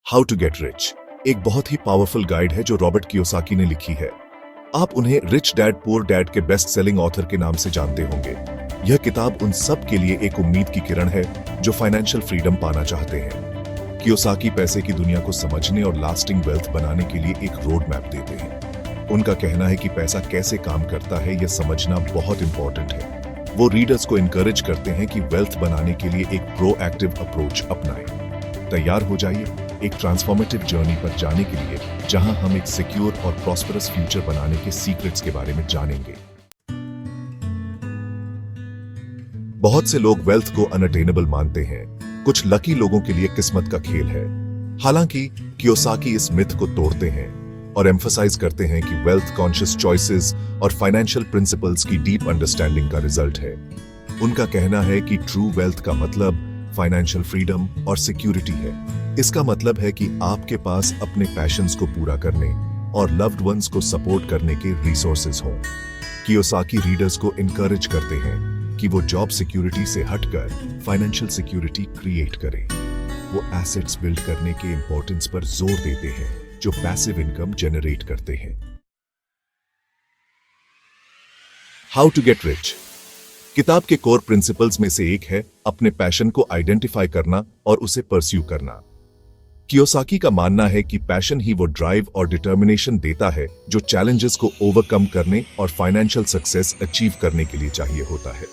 How to get rich एक बहुत ही powerful guide है जो रॉबर्ट कियोसाकी ने लिखी है। आप उन्हें रिच डैड पुअर डैड के बेस्ट सेलिंग ऑथर के नाम से जानते होंगे। यह किताब उन सब के लिए एक उम्मीद की किरण है जो फाइनेंशियल फ्रीडम पाना चाहते हैं। कियोसाकी पैसे की दुनिया को समझने और लास्टिंग वेल्थ बनाने के लिए एक रोड मैप देते हैं। उनका कहना है कि पैसा कैसे काम करता है यह समझना बहुत इंपॉर्टेंट है। वो रीडर्स को इनकरेज करते हैं कि वेल्थ बनाने के लिए एक प्रोएक्टिव अप्रोच अपनाएं। तैयार हो जाइए एक ट्रांसफॉर्मेटिव जर्नी पर जाने के लिए जहां हम एक सिक्योर और प्रॉस्परस फ्यूचर बनाने के सीक्रेट्स के बारे में जानेंगे। बहुत से लोग वेल्थ को अनअटेनेबल मानते हैं। कुछ लकी लोगों के लिए किस्मत का खेल है। हालांकि कियोसाकी इस मिथ को तोड़ते हैं और एम्फसाइज करते हैं कि वेल्थ कॉन्शियस चॉइसेस और फाइनेंशियल प्रिंसिपल्स की डीप अंडरस्टैंडिंग का रिजल्ट है। उनका कहना है कि ट्रू वेल्थ का मतलब फाइनेंशियल फ्रीडम और सिक्योरिटी है। इसका मतलब है कि आपके पास अपने पैशंस को पूरा करने और लव्ड वंस को सपोर्ट करने के रिसोर्सेज हों। कियोसाकी रीडर्स को इनकरेज करते हैं कि वो जॉब सिक्योरिटी से हटकर फाइनेंशियल सिक्योरिटी क्रिएट करें। वो एसेट्स बिल्ड करने के इंपॉर्टेंस पर जोर देते हैं जो पैसिव इनकम जनरेट करते हैं। हाउ टू गेट रिच किताब के कोर प्रिंसिपल्स में से एक है अपने पैशन को आइडेंटिफाई करना और उसे परस्यू करना। कियोसाकी का मानना है कि पैशन ही वो ड्राइव और डिटर्मिनेशन देता है जो चैलेंजेस को ओवरकम करने और फाइनेंशियल सक्सेस अचीव करने के लिए चाहिए होता है।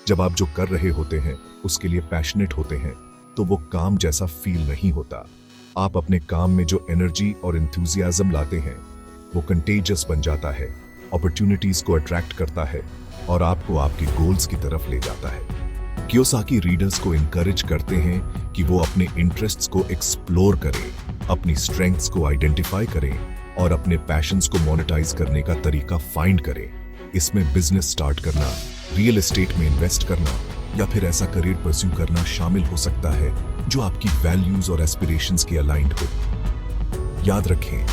जब आप जो कर रहे होते हैं उसके लिए पैशनेट होते हैं तो वो काम जैसा फील नहीं होता। आप अपने काम में जो एनर्जी और एंथुसियाज्म लाते हैं वो कंटेजियस बन जाता है, अपॉर्चुनिटीज को अट्रैक्ट करता है और आपको आपके गोल्स की तरफ ले जाता है। कियोसाकी रीडर्स को इनकरेज करते हैं कि वो अपने इंटरेस्ट्स को एक्सप्लोर करें, अपनी स्ट्रेंथ्स को आइडेंटिफाई करें और अपने पैशंस को मोनेटाइज करने का तरीका फाइंड करें। इसमें बिजनेस स्टार्ट करना, रियल एस्टेट में इन्वेस्ट करना या फिर ऐसा करियर परस्यू करना शामिल हो सकता है जो आपकी वैल्यूज और एस्पिरेशंस के अलाइंड हो। याद रखें,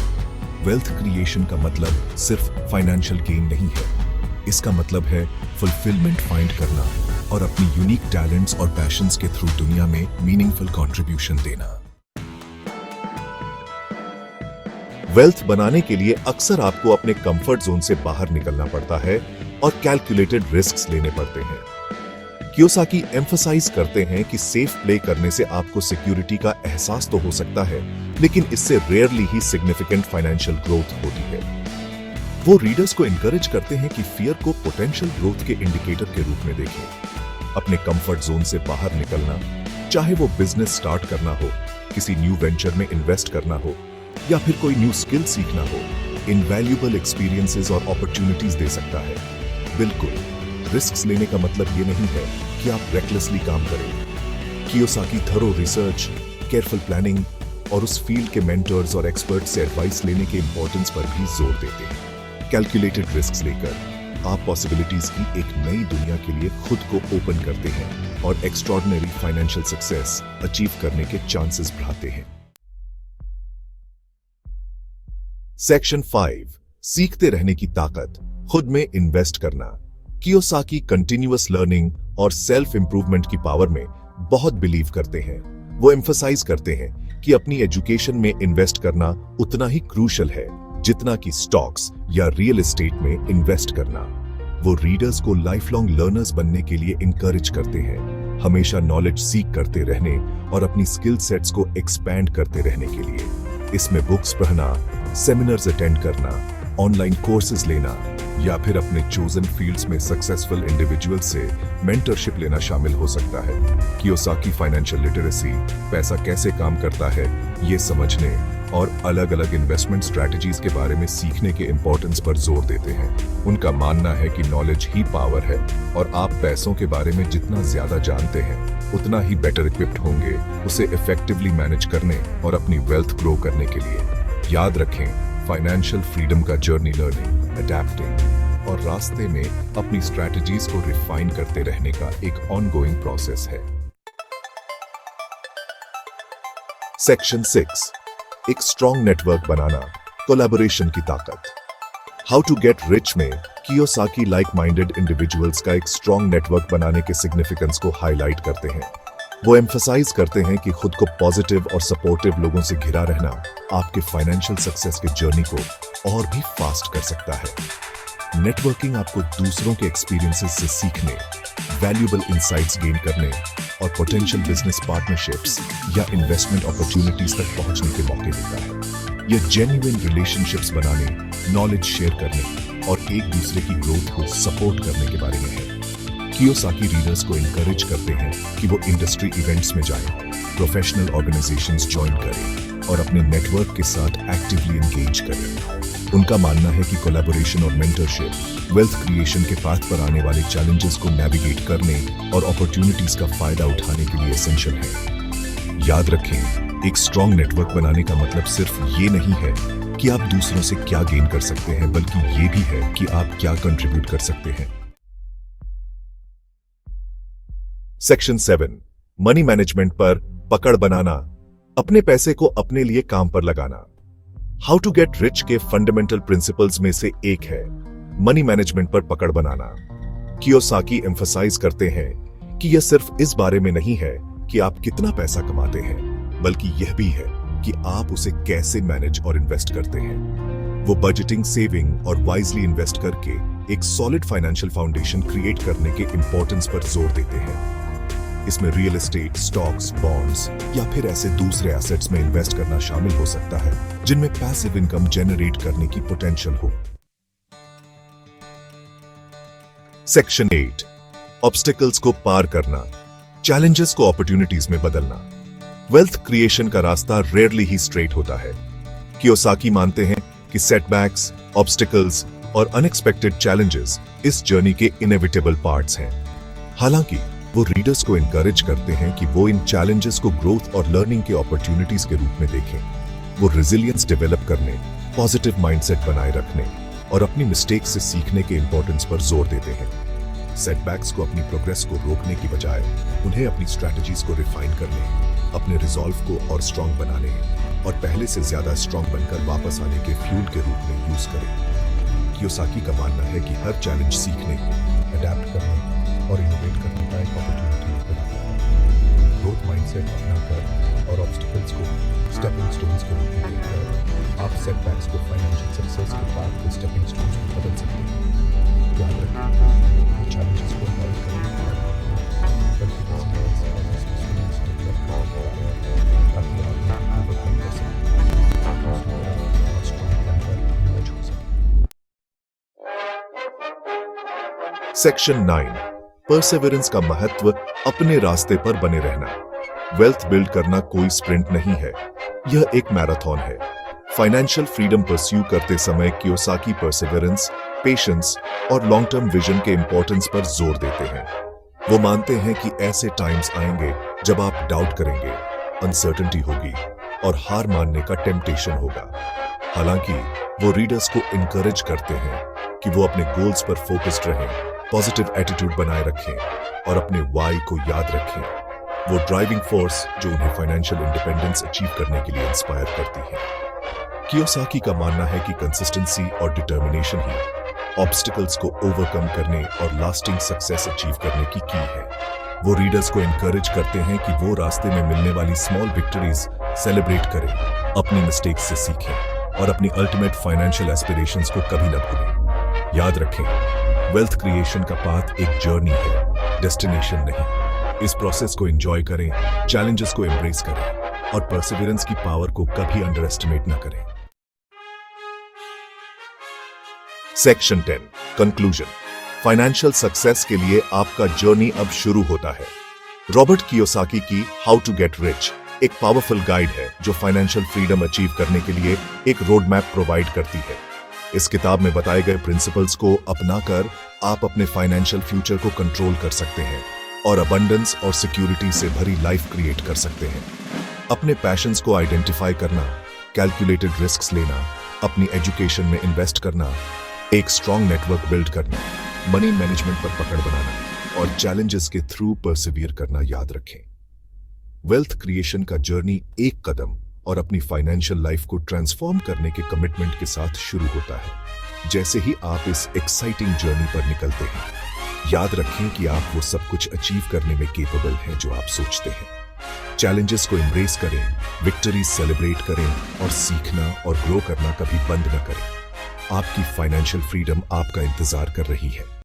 वेल्थ क्रिएशन का मतलब सिर्फ फाइनेंशियल गेन नहीं है। इसका मतलब है फुलफिलमेंट फाइंड करना और अपनी यूनिक टैलेंट्स और पैशंस के थ्रू दुनिया में मीनिंगफुल कंट्रीब्यूशन देना। वेल्थ बनाने के लिए अक्सर आपको अपने कंफर्ट जोन से बाहर निकलना पड़ता है और कैलकुलेटेड रिस्क्स लेने पड़ते हैं। कियोसाकी एम्फसाइज करते हैं कि सेफ प्ले करने से आपको सिक्योरिटी का एहसास तो हो सकता है, लेकिन इससे रेयरली ही सिग्निफिकेंट फाइनेंशियल ग्रोथ होती है। वो रीडर्स को इनकरेज करते हैं कि फियर को पोटेंशियल ग्रोथ के इंडिकेटर के रूप में देखें। अपने कंफर्ट जोन से बाहर निकलना, चाहे वो बिजनेस स्टार्ट करना हो, किसी न्यू वेंचर में इन्वेस्ट करना हो या फिर कोई न्यू स्किल सीखना हो, इनवैल्यूएबल एक्सपीरियंसेस और अपॉर्चुनिटीज दे सकता है। बिल्कुल, रिस्क्स लेने का मतलब ये नहीं है कि आप रेकलेसली काम करें। Kiyosaki thorough research, careful planning और उस फील्ड के मेंटर्स और एक्सपर्ट से एडवाइस लेने के इंपॉर्टेंस पर भी जोर देते हैं। कैलकुलेटेड रिस्क्स लेकर आप पॉसिबिलिटीज की एक नई दुनिया के लिए खुद को ओपन करते हैं और एक्स्ट्रॉर्डिनरी फाइनेंशियल सक्सेस अचीव करने के चांसेस बढ़ाते हैं। सेक्शन 5 सीखते रहने की ताकत, खुद में इन्वेस्ट करना। कियोसाकी कंटिन्यूअस लर्निंग और सेल्फ इंप्रूवमेंट की पावर में बहुत बिलीव करते हैं। वो एम्फसाइज करते हैं कि अपनी एजुकेशन में इन्वेस्ट करना उतना ही क्रूशल है जितना कि स्टॉक्स या रियल एस्टेट में इन्वेस्ट करना। वो रीडर्स को लाइफ लॉन्ग लर्नर्स बनने के लिए इनकरेज करते हैं, हमेशा नॉलेज सीख करते रहने और अपनी स्किल सेट्स को एक्सपैंड करते रहने के लिए। इसमें बुक्स पढ़ना, सेमिनार्स अटेंड करना, ऑनलाइन कोर्सेज लेना या फिर अपने चोजन फील्ड्स में सक्सेसफुल इंडिविजुअल से मेंटरशिप लेना शामिल हो सकता है। कियोसाकी फाइनेंशियल लिटरेसी, पैसा कैसे काम करता है ये समझने और अलग अलग इन्वेस्टमेंट स्ट्रैटेजीज के बारे में सीखने के इंपॉर्टेंस पर जोर देते हैं। उनका मानना है कि नॉलेज ही पावर है और आप पैसों के बारे में जितना ज्यादा जानते हैं उतना ही बेटर इक्विप्ड होंगे उसे इफेक्टिवली मैनेज करने और अपनी वेल्थ ग्रो करने के लिए। याद रखें, फाइनेंशियल फ्रीडम का जर्नी लर्निंग, अडैप्टिंग और रास्ते में अपनी स्ट्रैटेजीज को रिफाइन करते रहने का एक ऑनगोइंग प्रोसेस है। सेक्शन 6 एक स्ट्रॉन्ग नेटवर्क बनाना, कोलैबोरेशन की ताकत। हाउ टू गेट रिच में कियोसाकी लाइक माइंडेड इंडिविजुअल्स का एक स्ट्रॉन्ग नेटवर्क बनाने के सिग्निफिकेंस को हाईलाइट करते हैं। वो एम्फसाइज करते हैं कि खुद को पॉजिटिव और सपोर्टिव लोगों से घिरा रहना आपके फाइनेंशियल सक्सेस के जर्नी को और भी फास्ट कर सकता है। नेटवर्किंग आपको दूसरों के एक्सपीरियंसेस से सीखने, वैल्यूएबल इंसाइट्स गेन करने और पोटेंशियल बिजनेस पार्टनरशिप्स या इन्वेस्टमेंट अपॉर्चुनिटीज तक पहुंचने के मौके देता है। यह जेन्युइन रिलेशनशिप्स बनाने, नॉलेज शेयर करने और एक दूसरे की ग्रोथ को सपोर्ट करने के बारे में है। कियोसाकी रीडर्स को इनकरेज करते हैं कि वो इंडस्ट्री इवेंट्स में जाएं, प्रोफेशनल ऑर्गेनाइजेशंस ज्वाइन करें और अपने नेटवर्क के साथ एक्टिवली एंगेज करें। उनका मानना है कि कोलैबोरेशन और मेंटरशिप वेल्थ क्रिएशन के पाथ पर आने वाले चैलेंजेस को नेविगेट करने और अपॉर्चुनिटीज का फायदा उठाने के लिए एसेंशियल है। याद रखें, एक स्ट्रॉन्ग नेटवर्क बनाने का मतलब सिर्फ ये नहीं है कि आप दूसरों से क्या गेन कर सकते हैं, बल्कि ये भी है कि आप क्या कंट्रीब्यूट कर सकते हैं। सेक्शन 7, मनी मैनेजमेंट पर पकड़ बनाना, अपने पैसे को अपने लिए काम पर लगाना। हाउ टू गेट रिच के फंडामेंटल प्रिंसिपल्स में से एक है मनी मैनेजमेंट पर पकड़ बनाना। कियोसाकी एम्फसाइज करते हैं कि यह सिर्फ इस बारे में नहीं है कि आप कितना पैसा कमाते हैं, बल्कि यह भी है कि आप उसे कैसे मैनेज और इन्वेस्ट करते हैं। वो बजटिंग, सेविंग और वाइजली इन्वेस्ट करके एक सॉलिड फाइनेंशियल फाउंडेशन क्रिएट करने के इंपॉर्टेंस पर जोर देते हैं। इसमें रियल एस्टेट, स्टॉक्स, बॉन्ड्स या फिर ऐसे दूसरे एसेट्स में इन्वेस्ट करना शामिल हो सकता है जिनमें पैसिव इनकम जनरेट करने की पोटेंशियल हो। सेक्शन 8, ऑब्स्टिकल्स को पार करना, चैलेंजेस को अपॉर्चुनिटीज में बदलना। वेल्थ क्रिएशन का रास्ता रेयरली ही स्ट्रेट होता है। कियोसाकी मानते हैं कि सेटबैक्स, ऑब्स्टिकल्स और अनएक्सपेक्टेड चैलेंजेस इस जर्नी के इनएविटेबल पार्ट्स हैं। हालांकि वो रीडर्स को इनकरेज करते हैं कि वो इन चैलेंजेस को ग्रोथ और लर्निंग के अपॉर्चुनिटीज के रूप में देखें। वो रेजिलियंस डेवलप करने, पॉजिटिव माइंडसेट बनाए रखने और अपनी मिस्टेक्स से सीखने के इंपॉर्टेंस पर जोर देते हैं। सेटबैक्स को अपनी प्रोग्रेस को रोकने की बजाय उन्हें अपनी स्ट्रैटेजीज को रिफाइन करने, अपने रिजॉल्व को और स्ट्रांग बनाने और पहले से ज्यादा स्ट्रांग बनकर वापस आने के फ्यूल के रूप में यूज करें। कियोसाकी का मानना है कि हर चैलेंज सीखने, अडैप्ट करने और इनोवेट करने का एक अपॉर्चुनिटी बनाता है। ग्रोथ माइंडसेट अपनाकर और ऑब्स्टिकल्स को स्टेपिंग स्टोन्स के रूप में देखकर आप सेटबैक्स को फाइनेंशियल सक्सेस के पाथ के स्टेपिंग स्टोन्स में बदल सकते हैं। याद रखें, चैलेंजेस को अवॉइड करें, बल्कि रेजिलियंस और रेजिस्टेंस डेवलप करें ताकि आप ओवरकम कर सकें और स्ट्रांग बनकर इमर्ज हो सकें। सेक्शन 9, परसेवरेंस का महत्व, अपने रास्ते पर बने रहना। वेल्थ बिल्ड करना कोई स्प्रिंट नहीं है, यह एक मैराथन है। फाइनेंशियल फ्रीडम परस्यू करते समय कियोसाकी परसेवरेंस, पेशेंस और लॉन्ग टर्म विजन के इंपॉर्टेंस पर जोर देते हैं। वो मानते हैं कि ऐसे टाइम्स आएंगे जब आप डाउट करेंगे, अनसर्टेनिटी होगी और हार मानने का टेम्पटेशन होगा। हालांकि वो रीडर्स को इनकरेज करते हैं कि वो अपने गोल्स पर फोकस्ड रहें, पॉजिटिव एटीट्यूड बनाए रखें और अपने वाई को याद रखें, वो ड्राइविंग फोर्स जो उन्हें फाइनेंशियल इंडिपेंडेंस अचीव करने के लिए इंस्पायर करती है। कियोसाकी का मानना है कि कंसिस्टेंसी और डिटर्मिनेशन ही ऑब्स्टिकल्स को ओवरकम करने और लास्टिंग सक्सेस अचीव करने की है। वो रीडर्स को इनकरेज करते हैं कि वो रास्ते में मिलने वाली स्मॉल विक्ट्रीज सेलिब्रेट करें, अपनी मिस्टेक्स से सीखें और अपनी अल्टीमेट फाइनेंशियल एस्पिरेशंस को कभी न भूलें। याद रखें, वेल्थ क्रिएशन का पाथ एक जर्नी है, डेस्टिनेशन नहीं। इस प्रोसेस को एंजॉय करें, चैलेंजेस को एम्ब्रेस करें और परसिवियरेंस की पावर को कभी अंडर एस्टिमेट न करें। Section 10, conclusion. फाइनेंशियल सक्सेस के लिए आपका जर्नी अब शुरू होता है। रॉबर्ट कियोसाकी की हाउ टू गेट रिच एक पावरफुल गाइड है जो फाइनेंशियल फ्रीडम अचीव करने के लिए एक रोड मैप प्रोवाइड करती है। इस किताब में बताए गए प्रिंसिपल्स को अपनाकर आप अपने फाइनेंशियल फ्यूचर को कंट्रोल कर सकते हैं और अबंडेंस और सिक्योरिटी से भरी लाइफ क्रिएट कर सकते हैं। अपने पैशंस को आइडेंटिफाई करना, कैलकुलेटेड रिस्क्स लेना, अपनी एजुकेशन में इन्वेस्ट करना, एक स्ट्रॉन्ग नेटवर्क बिल्ड करना, मनी मैनेजमेंट पर पकड़ बनाना और चैलेंजेस के थ्रू परसिवियर करना याद रखें। वेल्थ क्रिएशन का जर्नी एक कदम और अपनी फाइनेंशियल लाइफ को ट्रांसफॉर्म करने के कमिटमेंट के साथ शुरू होता है। जैसे ही आप इस एक्साइटिंग जर्नी पर निकलते हैं, याद रखें कि आप वो सब कुछ अचीव करने में केपेबल हैं जो आप सोचते हैं। चैलेंजेस को एम्ब्रेस करें, विक्ट्रीज सेलिब्रेट करें और सीखना और ग्रो करना कभी बंद न करें। आपकी फाइनेंशियल फ्रीडम आपका इंतजार कर रही है।